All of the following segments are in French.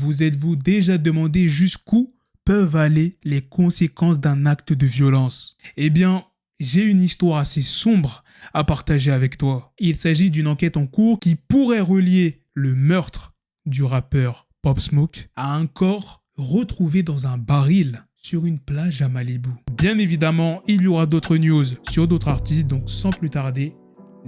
Vous êtes-vous déjà demandé jusqu'où peuvent aller les conséquences d'un acte de violence? Eh bien, j'ai une histoire assez sombre à partager avec toi. Il s'agit d'une enquête en cours qui pourrait relier le meurtre du rappeur Pop Smoke à un corps retrouvé dans un baril sur une plage à Malibu. Bien évidemment, il y aura d'autres news sur d'autres artistes, donc sans plus tarder,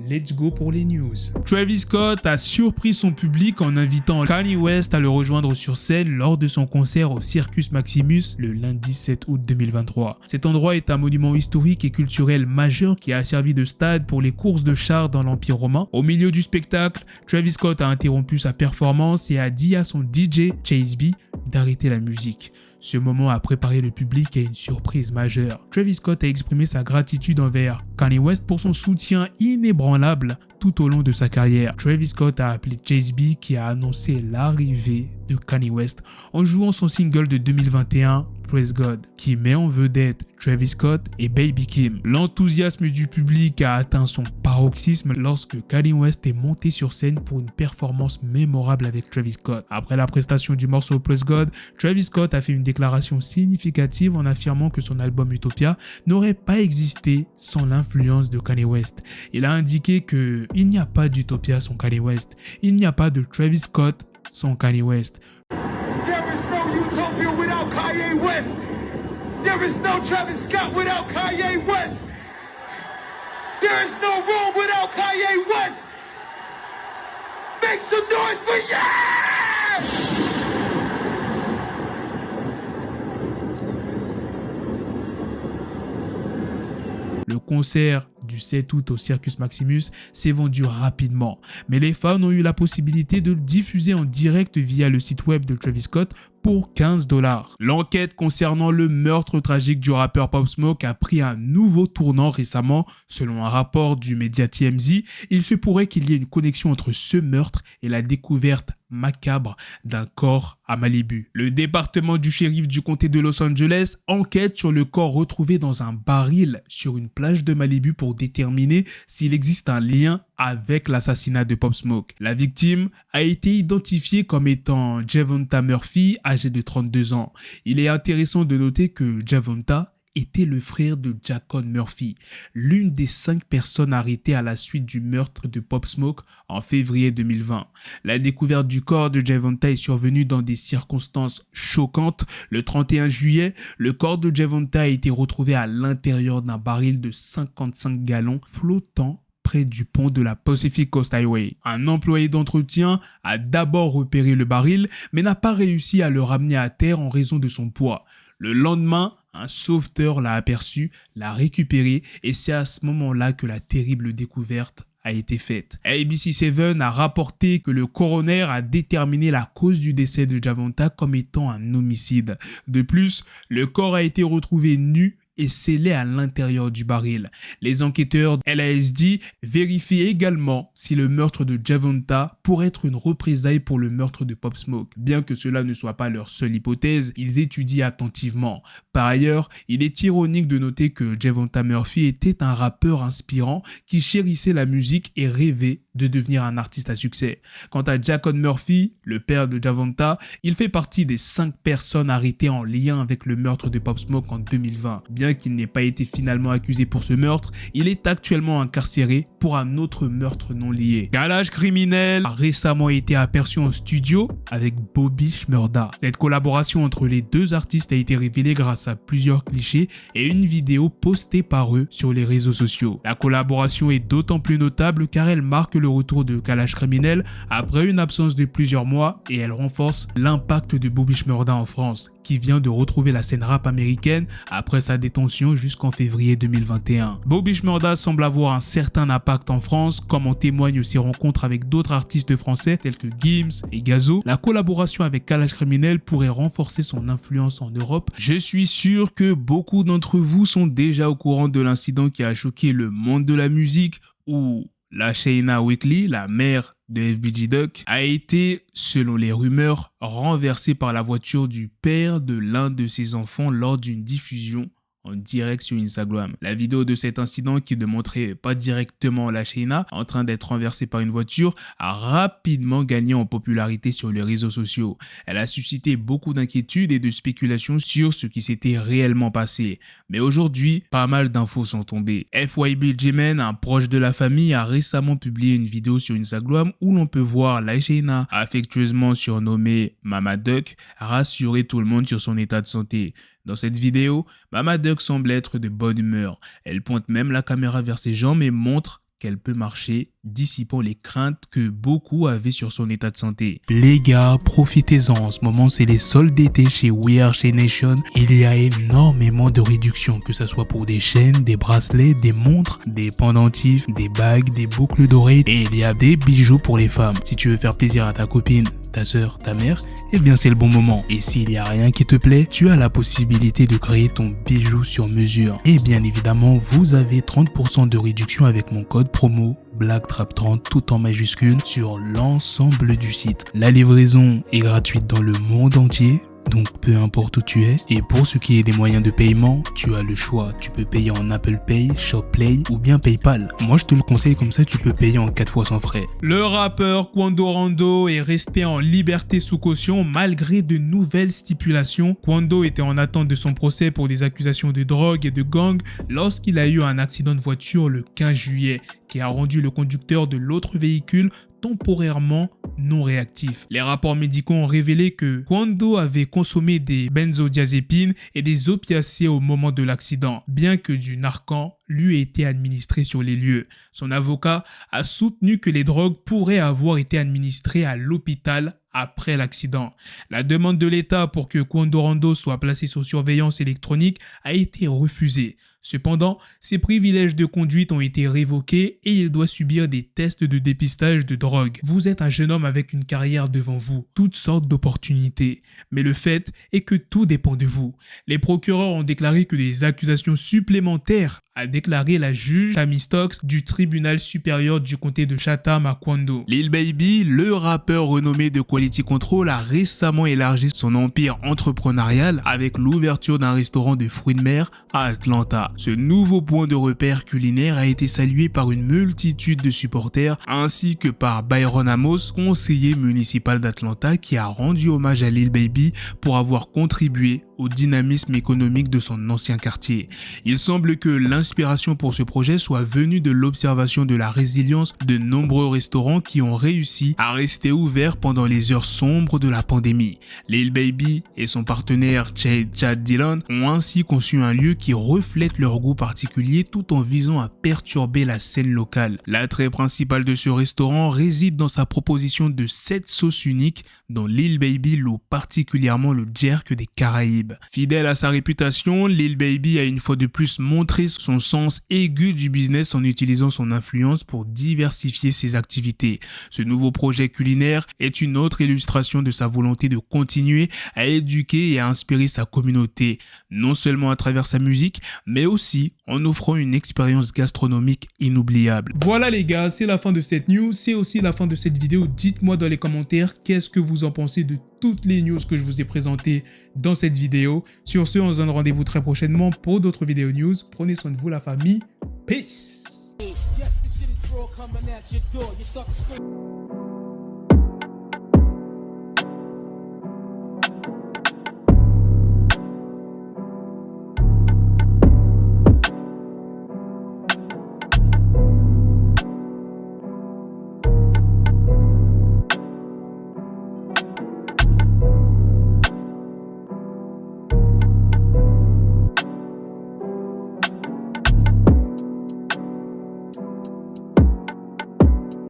let's go pour les news. Travis Scott a surpris son public en invitant Kanye West à le rejoindre sur scène lors de son concert au Circus Maximus le lundi 7 août 2023. Cet endroit est un monument historique et culturel majeur qui a servi de stade pour les courses de chars dans l'Empire romain. Au milieu du spectacle, Travis Scott a interrompu sa performance et a dit à son DJ Chase B d'arrêter la musique. Ce moment a préparé le public à une surprise majeure. Travis Scott a exprimé sa gratitude envers Kanye West pour son soutien inébranlable tout au long de sa carrière. Travis Scott a appelé Chase B qui a annoncé l'arrivée de Kanye West en jouant son single de 2021, Praise God, qui met en vedette Travis Scott et Baby Kim. L'enthousiasme du public a atteint son paroxysme lorsque Kanye West est monté sur scène pour une performance mémorable avec Travis Scott. Après la prestation du morceau Praise God, Travis Scott a fait une déclaration significative en affirmant que son album Utopia n'aurait pas existé sans l'influence de Kanye West. Il a indiqué que il n'y a pas d'Utopia sans Kanye West. Il n'y a pas de Travis Scott sans Kanye West. There is no utopia without Kanye West. There is no Travis Scott without Kanye West. There is no room without Kanye West. Make some noise for yeah! Le concert du 7 août au Circus Maximus s'est vendu rapidement, mais les fans ont eu la possibilité de le diffuser en direct via le site web de Travis Scott pour 15 $. L'enquête concernant le meurtre tragique du rappeur Pop Smoke a pris un nouveau tournant récemment. Selon un rapport du média TMZ, il se pourrait qu'il y ait une connexion entre ce meurtre et la découverte macabre d'un corps à Malibu. Le département du shérif du comté de Los Angeles enquête sur le corps retrouvé dans un baril sur une plage de Malibu pour déterminer s'il existe un lien avec l'assassinat de Pop Smoke. La victime a été identifiée comme étant Javonta Murphy, âgé de 32 ans. Il est intéressant de noter que Javonta était le frère de Jacon Murphy, l'une des 5 personnes arrêtées à la suite du meurtre de Pop Smoke en février 2020. La découverte du corps de Javonta est survenue dans des circonstances choquantes. Le 31 juillet, le corps de Javonta a été retrouvé à l'intérieur d'un baril de 55 gallons flottant près du pont de la Pacific Coast Highway. Un employé d'entretien a d'abord repéré le baril, mais n'a pas réussi à le ramener à terre en raison de son poids. Le lendemain, un sauveteur l'a aperçu, l'a récupéré et c'est à ce moment-là que la terrible découverte a été faite. ABC7 a rapporté que le coroner a déterminé la cause du décès de Javonta comme étant un homicide. De plus, le corps a été retrouvé nu et scellé à l'intérieur du baril. Les enquêteurs de LASD vérifient également si le meurtre de Javonta pourrait être une représaille pour le meurtre de Pop Smoke. Bien que cela ne soit pas leur seule hypothèse, ils étudient attentivement. Par ailleurs, il est ironique de noter que Javonta Murphy était un rappeur inspirant qui chérissait la musique et rêvait de devenir un artiste à succès. Quant à Jacon Murphy, le père de Javonta, il fait partie des 5 personnes arrêtées en lien avec le meurtre de Pop Smoke en 2020. Bien qu'il n'ait pas été finalement accusé pour ce meurtre, il est actuellement incarcéré pour un autre meurtre non lié. Kalash Criminel a récemment été aperçu en studio avec Bobby Shmurda. Cette collaboration entre les deux artistes a été révélée grâce à plusieurs clichés et une vidéo postée par eux sur les réseaux sociaux. La collaboration est d'autant plus notable car elle marque le retour de Kalash Criminel après une absence de plusieurs mois et elle renforce l'impact de Bobby Shmurda en France, qui vient de retrouver la scène rap américaine après sa détention jusqu'en février 2021. Bobby Shmurda semble avoir un certain impact en France, comme en témoignent ses rencontres avec d'autres artistes français tels que Gims et Gazo. La collaboration avec Kalash Criminel pourrait renforcer son influence en Europe. Je suis sûr que beaucoup d'entre vous sont déjà au courant de l'incident qui a choqué le monde de la musique où la Shaina Whitley, la mère de FBG Duck, a été, selon les rumeurs, renversée par la voiture du père de l'un de ses enfants lors d'une diffusion en direct sur Instagram. La vidéo de cet incident qui ne montrait pas directement la Shayna en train d'être renversée par une voiture a rapidement gagné en popularité sur les réseaux sociaux. Elle a suscité beaucoup d'inquiétudes et de spéculations sur ce qui s'était réellement passé. Mais aujourd'hui, pas mal d'infos sont tombées. FYB Jimen, un proche de la famille, a récemment publié une vidéo sur Instagram où l'on peut voir la Shayna, affectueusement surnommée Mama Duck, rassurer tout le monde sur son état de santé. Dans cette vidéo, Mama Duck semble être de bonne humeur. Elle pointe même la caméra vers ses jambes et montre qu'elle peut marcher, dissipant les craintes que beaucoup avaient sur son état de santé. Les gars, profitez-en, en ce moment c'est les soldes d'été chez We Are Shay Nation. Il y a énormément de réductions, que ce soit pour des chaînes, des bracelets, des montres, des pendentifs, des bagues, des boucles d'oreilles et il y a des bijoux pour les femmes. Si tu veux faire plaisir à ta copine, ta soeur, ta mère, eh bien c'est le bon moment. Et s'il n'y a rien qui te plaît, tu as la possibilité de créer ton bijou sur mesure. Et bien évidemment, vous avez 30% de réduction avec mon code promo BLACKTRAP30 tout en majuscule sur l'ensemble du site. La livraison est gratuite dans le monde entier. Donc peu importe où tu es. Et pour ce qui est des moyens de paiement, tu as le choix. Tu peux payer en Apple Pay, ShopPay ou bien PayPal. Moi je te le conseille, comme ça tu peux payer en 4 fois sans frais. Le rappeur Quando Rondo est resté en liberté sous caution malgré de nouvelles stipulations. Quando était en attente de son procès pour des accusations de drogue et de gang lorsqu'il a eu un accident de voiture le 15 juillet qui a rendu le conducteur de l'autre véhicule temporairement non réactif. Les rapports médicaux ont révélé que Quando avait consommé des benzodiazépines et des opiacés au moment de l'accident, bien que du Narcan lui ait été administré sur les lieux. Son avocat a soutenu que les drogues pourraient avoir été administrées à l'hôpital après l'accident. La demande de l'État pour que Quando Rondo soit placé sous surveillance électronique a été refusée. Cependant, ses privilèges de conduite ont été révoqués et il doit subir des tests de dépistage de drogue. Vous êtes un jeune homme avec une carrière devant vous, toutes sortes d'opportunités. Mais le fait est que tout dépend de vous. Les procureurs ont déclaré que des accusations supplémentaires a déclaré la juge Tammy Stokes du tribunal supérieur du comté de Chatham à Quando. Lil Baby, le rappeur renommé de Quality Control, a récemment élargi son empire entrepreneurial avec l'ouverture d'un restaurant de fruits de mer à Atlanta. Ce nouveau point de repère culinaire a été salué par une multitude de supporters ainsi que par Byron Amos, conseiller municipal d'Atlanta, qui a rendu hommage à Lil Baby pour avoir contribué au dynamisme économique de son ancien quartier. Il semble que l'inspiration pour ce projet soit venue de l'observation de la résilience de nombreux restaurants qui ont réussi à rester ouverts pendant les heures sombres de la pandémie. Lil Baby et son partenaire Chad Dillon ont ainsi conçu un lieu qui reflète leur goût particulier tout en visant à perturber la scène locale. L'attrait principal de ce restaurant réside dans sa proposition de 7 sauces uniques dont Lil Baby loue particulièrement le jerk des Caraïbes. Fidèle à sa réputation, Lil Baby a une fois de plus montré son sens aigu du business en utilisant son influence pour diversifier ses activités. Ce nouveau projet culinaire est une autre illustration de sa volonté de continuer à éduquer et à inspirer sa communauté, non seulement à travers sa musique, mais aussi en offrant une expérience gastronomique inoubliable. Voilà les gars, c'est la fin de cette news, c'est aussi la fin de cette vidéo. Dites-moi dans les commentaires qu'est-ce que vous en pensez de toutes les news que je vous ai présentées dans cette vidéo. Sur ce, on se donne rendez-vous très prochainement pour d'autres vidéos news. Prenez soin de vous la famille. Peace.